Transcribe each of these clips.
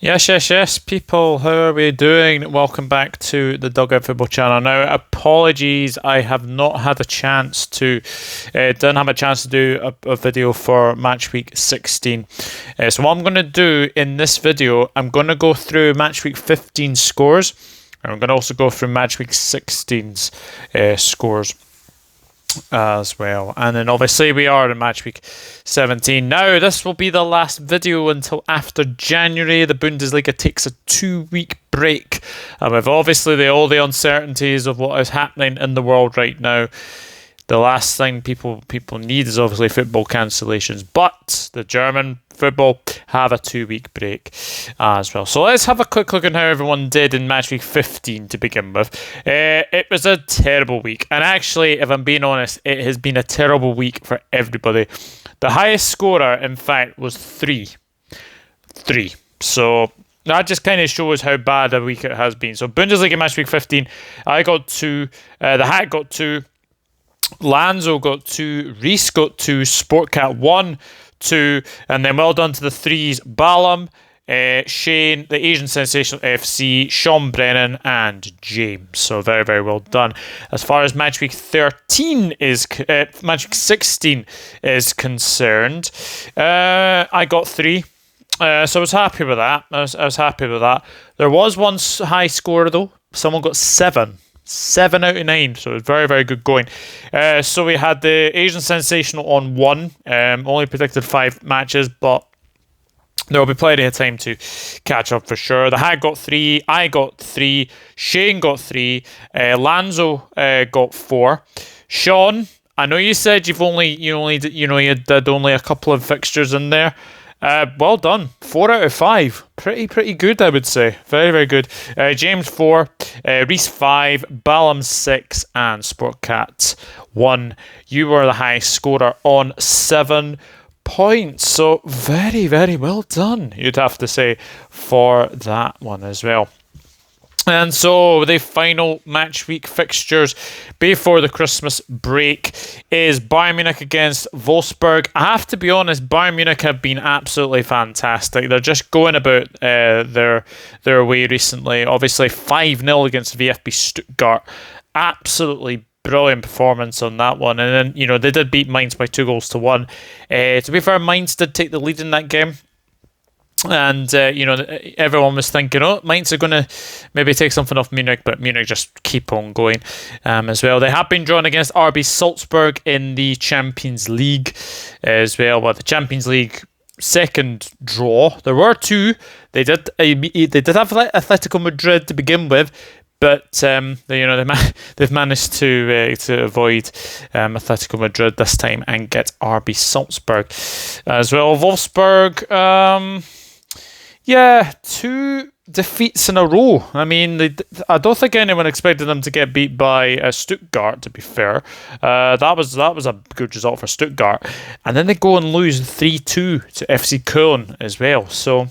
Yes, people. How are we doing? Welcome back to the Dugout Football Channel. Now, apologies, I have not had a chance to, didn't have a chance to do a video for Match Week 16. So what I'm going to do in this video, I'm going to go through Match Week 15 scores, and I'm going to also go through Match Week 16's scores as well. And then obviously we are in Match Week 17. Now, this will be the last video until after January. The Bundesliga takes a 2-week break. And with obviously all the uncertainties of what is happening in the world right now, the last thing people need is obviously football cancellations. But the German football have a 2-week break as well. So let's have a quick look at how everyone did in Match Week 15 to begin with. It was a terrible week. And actually, if I'm being honest, it has been a terrible week for everybody. The highest scorer, in fact, was 3. So that just kind of shows how bad a week it has been. So Bundesliga Match Week 15, I got 2. The Hat got 2. Lanzo got 2, Reese got 2, Sportcat 1, 2, and then well done to the 3s, Balam, Shane, the Asian Sensational FC, Sean Brennan, and James. So very, very well done. As far as Match Week 13 is, Match Week 16 is concerned, I got 3. So I was happy with that. I was happy with that. There was one high score though. Someone got 7. 7 out of 9, so it was very, very good going. So we had the Asian Sensational on 1, only predicted 5 matches, but there will be plenty of time to catch up for sure. The Hat got 3, I got 3, Shane got 3, Lanzo got 4. Sean, I know you said you did only a couple of fixtures in there. Well done. 4 out of 5. Pretty good, I would say. Very, very good. James 4, Reese 5, Balam 6, and Sportcat 1. You were the highest scorer on 7 points. So very, very well done, you'd have to say, for that one as well. And so the final match week fixtures before the Christmas break is Bayern Munich against Wolfsburg. I have to be honest, Bayern Munich have been absolutely fantastic. They're just going about their way recently. Obviously 5-0 against VFB Stuttgart. Absolutely brilliant performance on that one. And then, they did beat Mainz by 2-1. To be fair, Mainz did take the lead in that game. And, everyone was thinking, Mainz are going to maybe take something off Munich, but Munich just keep on going as well. They have been drawn against RB Salzburg in the Champions League as well. Well, the Champions League second draw. There were 2. They did have Atletico Madrid to begin with, but they've managed to avoid Atletico Madrid this time and get RB Salzburg as well. Wolfsburg, 2 defeats in a row. I mean, I don't think anyone expected them to get beat by Stuttgart, to be fair. That was a good result for Stuttgart. And then they go and lose 3-2 to FC Köln as well. So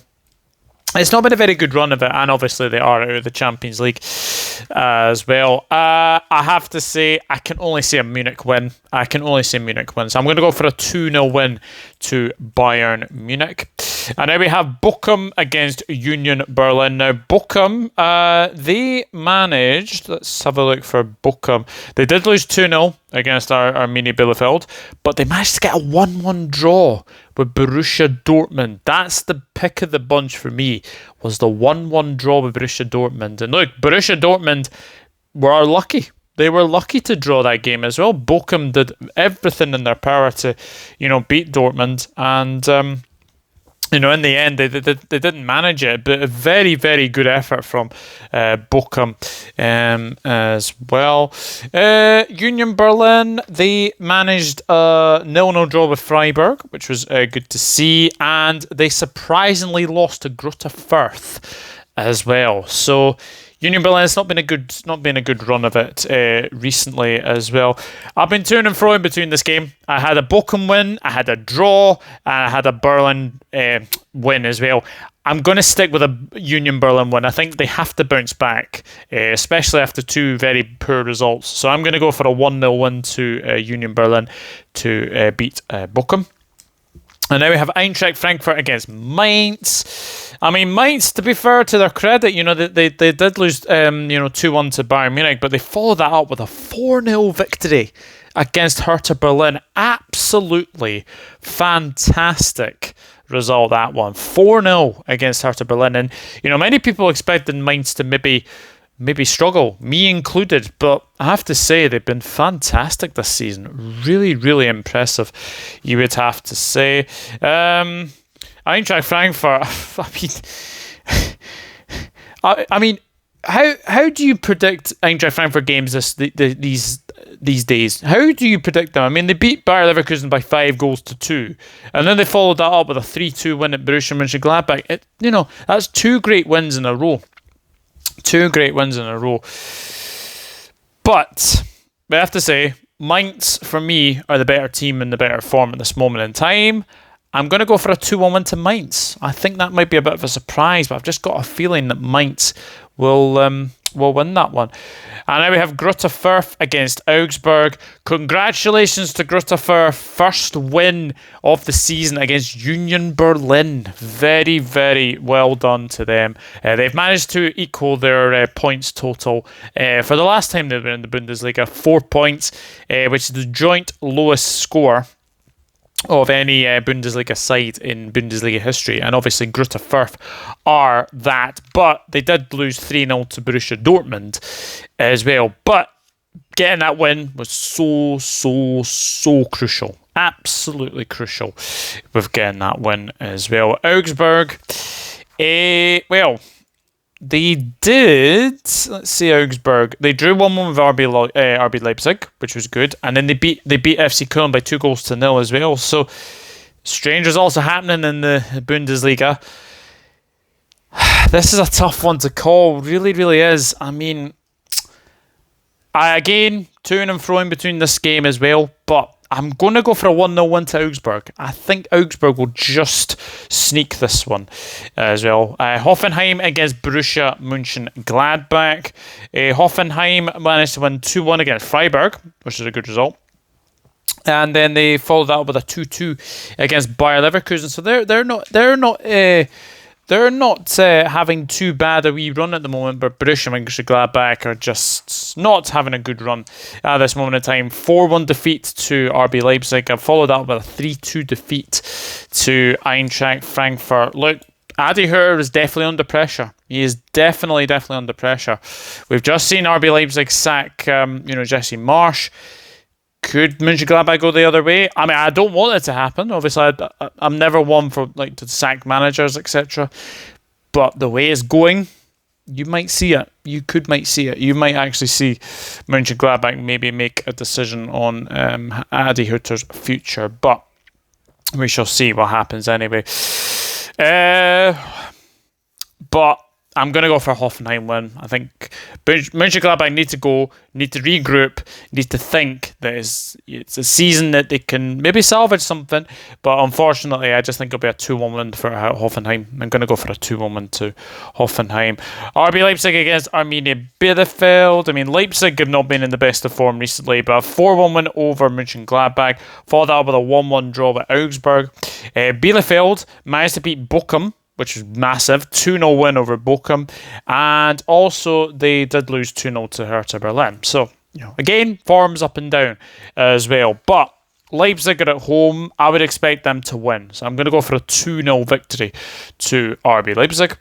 it's not been a very good run of it, and obviously they are out of the Champions League as well. I have to say, I can only see a Munich win. So I'm going to go for a 2-0 win to Bayern Munich. And now we have Bochum against Union Berlin. Now, Bochum, they managed... Let's have a look for Bochum. They did lose 2-0 against Arminia Bielefeld, but they managed to get a 1-1 draw with Borussia Dortmund. That's the pick of the bunch for me, was the 1-1 draw with Borussia Dortmund. And look, Borussia Dortmund were lucky. They were lucky to draw that game as well. Bochum did everything in their power to, beat Dortmund. And... in the end, they didn't manage it, but a very, very good effort from Bochum as well. Union Berlin, they managed a 0-0 draw with Freiburg, which was good to see, and they surprisingly lost to Greuther Furth as well. So Union Berlin has not been a good run of it recently as well. I've been to and fro in between this game. I had a Bochum win, I had a draw, and I had a Berlin win as well. I'm going to stick with a Union Berlin win. I think they have to bounce back, especially after 2 very poor results. So I'm going to go for a 1-0 win to Union Berlin to beat Bochum. And now we have Eintracht Frankfurt against Mainz. I mean, Mainz, to be fair to their credit, they did lose 2-1 to Bayern Munich, but they followed that up with a 4-0 victory against Hertha Berlin. Absolutely fantastic result, that one. 4-0 against Hertha Berlin. And, many people expected Mainz to maybe struggle, me included, but I have to say they've been fantastic this season. Really, really impressive, you would have to say. Eintracht Frankfurt, I mean, how do you predict Eintracht Frankfurt games these days? How do you predict them? I mean, they beat Bayer Leverkusen by 5-2, and then they followed that up with a 3-2 win at Borussia Mönchengladbach. That's 2 great wins in a row. 2 great wins in a row. But I have to say, Mainz, for me, are the better team in the better form at this moment in time. I'm going to go for a 2-1 win to Mainz. I think that might be a bit of a surprise, but I've just got a feeling that Mainz will win that one. And now we have Greuther Furth against Augsburg. Congratulations to Greuther Furth. First win of the season against Union Berlin. Very, very well done to them. They've managed to equal their points total for the last time they've been in the Bundesliga. 4 points, which is the joint lowest score of any Bundesliga side in Bundesliga history, and obviously Greuther Furth are that, but they did lose 3-0 to Borussia Dortmund as well. But getting that win was so crucial, absolutely crucial with getting that win as well. Augsburg, they did, let's see, Augsburg. They drew 1-1 with RB Leipzig, which was good. And then they beat FC Köln by 2-0 as well. So, strange results are happening in the Bundesliga. This is a tough one to call. Really, really is. I mean, again, to and fro in between this game as well. But I'm going to go for a 1-0 win to Augsburg. I think Augsburg will just sneak this one as well. Hoffenheim against Borussia Mönchengladbach. Hoffenheim managed to win 2-1 against Freiburg, which is a good result. And then they followed that up with a 2-2 against Bayer Leverkusen. So they're not having too bad a wee run at the moment, but Borussia Mönchengladbach are just not having a good run at this moment in time. 4-1 defeat to RB Leipzig. I've followed that with a 3-2 defeat to Eintracht Frankfurt. Look, Adi Hütter is definitely under pressure. He is definitely under pressure. We've just seen RB Leipzig sack Jesse Marsch. Could Mönchengladbach go the other way? I mean, I don't want it to happen. Obviously, I'm never one for to sack managers, etc. But the way it's going, you might see it. You might see it. You might actually see Mönchengladbach maybe make a decision on Adi Hütter's future. But we shall see what happens anyway. But I'm going to go for a Hoffenheim win. I think Mönchengladbach need to regroup, need to think that it's a season that they can maybe salvage something. But unfortunately, I just think it'll be a 2-1 win for Hoffenheim. I'm going to go for a 2-1 win to Hoffenheim. RB Leipzig against Arminia Bielefeld. I mean, Leipzig have not been in the best of form recently, but a 4-1 win over Mönchengladbach. Followed up with a 1-1 draw with Augsburg. Bielefeld managed to beat Bochum, which was massive, 2-0 win over Bochum. And also, they did lose 2-0 to Hertha Berlin. So, again, forms up and down as well. But Leipzig are at home. I would expect them to win. So I'm going to go for a 2-0 victory to RB Leipzig.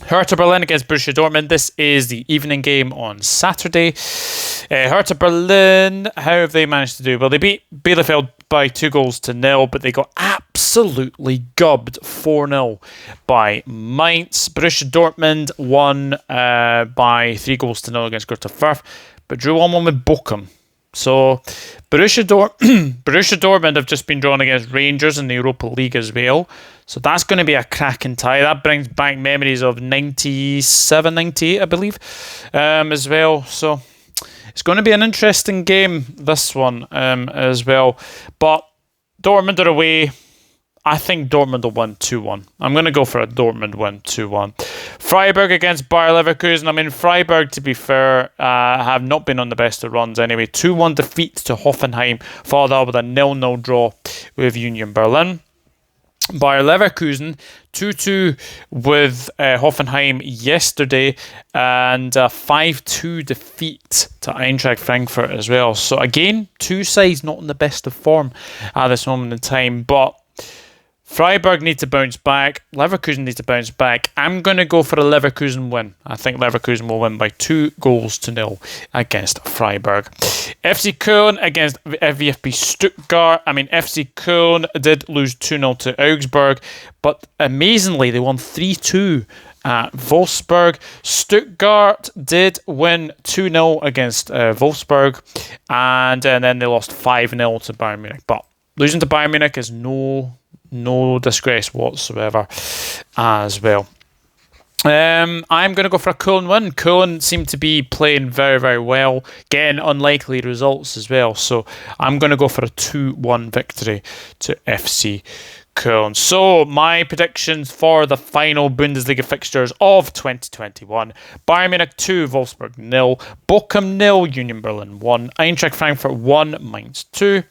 Hertha Berlin against Borussia Dortmund. This is the evening game on Saturday. Hertha Berlin, how have they managed to do? Well, they beat Bielefeld by 2-0, but they got absolutely gubbed 4-0 by Mainz. Borussia Dortmund won by 3-0 against Greuther Furth, but drew 1-1 with Bochum. So Borussia Dortmund have just been drawn against Rangers in the Europa League as well. So that's going to be a cracking tie. That brings back memories of 97, 98, I believe, as well. So it's going to be an interesting game, this one, as well. But Dortmund are away. I think Dortmund will win 2-1. I'm going to go for a Dortmund win 2-1. Freiburg against Bayer Leverkusen. I mean, Freiburg, to be fair, have not been on the best of runs anyway. 2-1 defeat to Hoffenheim, followed up with a 0-0 draw with Union Berlin. Bayer Leverkusen 2-2 with Hoffenheim yesterday, and a 5-2 defeat to Eintracht Frankfurt as well. So again, two sides not in the best of form at this moment in time, but Freiburg need to bounce back. Leverkusen need to bounce back. I'm going to go for a Leverkusen win. I think Leverkusen will win by 2-0 against Freiburg. FC Köln against VFB Stuttgart. FC Köln did lose 2-0 to Augsburg, but amazingly they won 3-2 at Wolfsburg. Stuttgart did win 2-0 against Wolfsburg, and then they lost 5-0 to Bayern Munich. But losing to Bayern Munich is no disgrace whatsoever as well. I'm going to go for a Köln win. Köln seem to be playing very, very well, getting unlikely results as well. So I'm going to go for a 2-1 victory to FC Köln. So my predictions for the final Bundesliga fixtures of 2021: Bayern Munich 2, Wolfsburg 0, Bochum 0, Union Berlin 1, Eintracht Frankfurt 1, Mainz 2,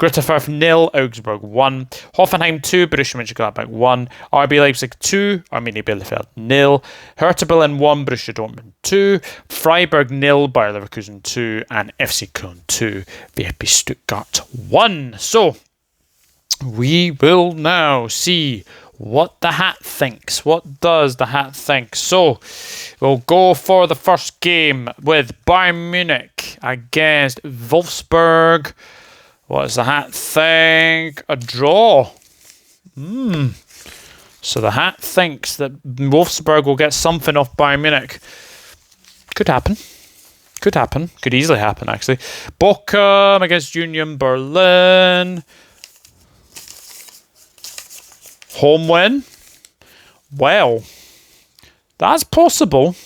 Greuther 0, Augsburg 1, Hoffenheim 2, Borussia Mönchengladbach 1, RB Leipzig 2, Arminia Bielefeld 0, Hertha Berlin 1, Borussia Dortmund 2, Freiburg 0, Bayer Leverkusen 2, and FC Köln 2, VFB Stuttgart 1. So we will now see what the hat thinks. What does the hat think? So we'll go for the first game with Bayern Munich against Wolfsburg. What does the hat think? A draw. So the hat thinks that Wolfsburg will get something off Bayern Munich. Could happen. Could easily happen, actually. Bochum against Union Berlin. Home win? Well, that's possible.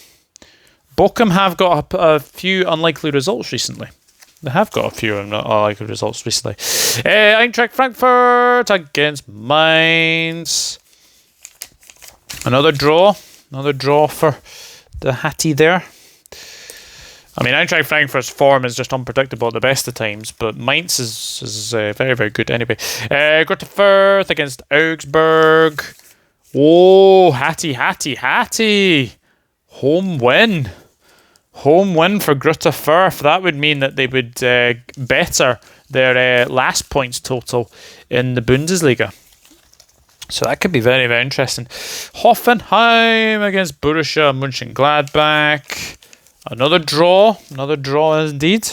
Bochum have got a few unlikely results recently. Eintracht Frankfurt against Mainz. Another draw for the Hattie there. Eintracht Frankfurt's form is just unpredictable at the best of times, but Mainz is very, very good anyway. Greuther Furth against Augsburg. Oh, Hattie. Home win for Greuther Furth. That would mean that they would better their last points total in the Bundesliga. So that could be very, very interesting. Hoffenheim against Borussia Mönchengladbach. Another draw indeed.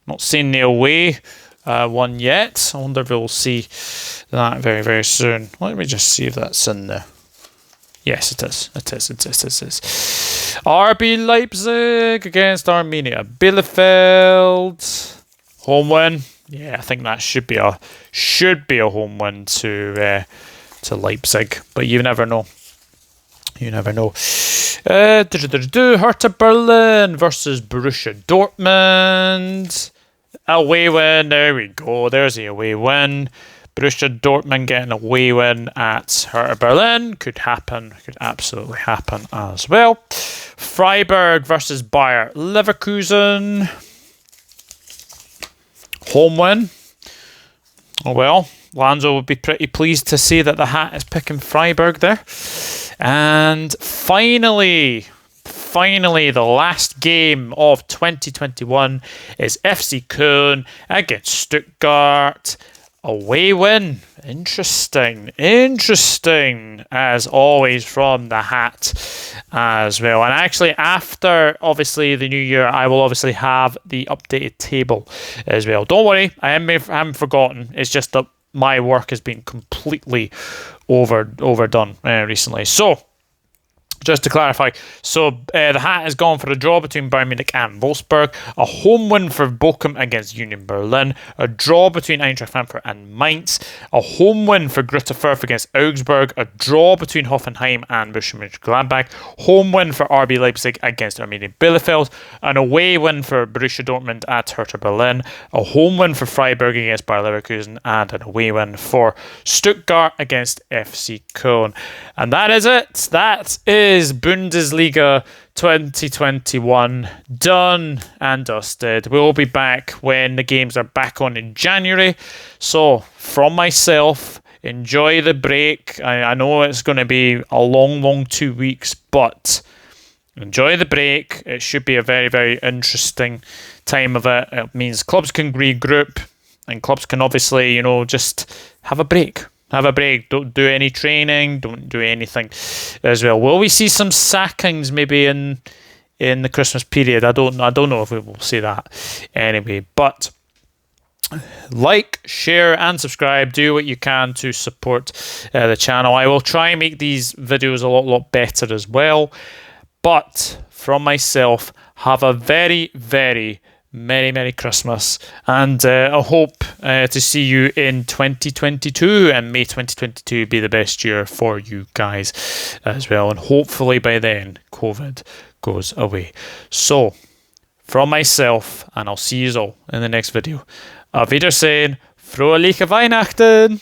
Not seeing the away one yet. I wonder if we'll see that very, very soon. Let me just see if that's in there. Yes, it is. RB Leipzig against Arminia. Bielefeld. Home win. Yeah, I think that should be a home win to Leipzig, but you never know. Hertha Berlin versus Borussia Dortmund. Away win. There we go. There's the away win. Borussia Dortmund getting a away win at Hertha Berlin. Could happen. Could absolutely happen as well. Freiburg versus Bayer Leverkusen. Home win. Oh well. Lanzo would be pretty pleased to see that the hat is picking Freiburg there. And finally, the last game of 2021 is FC Köln against Stuttgart. Away win. Interesting as always from the hat as well. And actually, after obviously the new year, I will obviously have the updated table as well. Don't worry, I haven't forgotten. It's just that my work has been completely overdone recently. So, just to clarify, the hat has gone for a draw between Bayern Munich and Wolfsburg, a home win for Bochum against Union Berlin, a draw between Eintracht Frankfurt and Mainz, a home win for Greuther Furth against Augsburg, a draw between Hoffenheim and Borussia Mönchengladbach, home win for RB Leipzig against Arminia Bielefeld, an away win for Borussia Dortmund at Hertha Berlin, a home win for Freiburg against Bayer Leverkusen, and an away win for Stuttgart against FC Köln. And that is it. That is Bundesliga 2021 done and dusted. We'll be back when the games are back on in January. So, from myself, enjoy the break. I know it's going to be a long 2 weeks, but enjoy the break. It should be a very, very interesting time of it. It means clubs can regroup and clubs can obviously, just have a break. Have a break. Don't do any training. Don't do anything as well. Will we see some sackings maybe in the Christmas period? I don't know if we will see that anyway. But like, share, and subscribe. Do what you can to support the channel. I will try and make these videos a lot better as well. But from myself, have a very, very Merry Christmas, and I hope to see you in 2022, and may 2022 be the best year for you guys as well, and hopefully by then COVID goes away. So from myself, and I'll see you all in the next video. Auf Wiedersehen, frohe Weihnachten!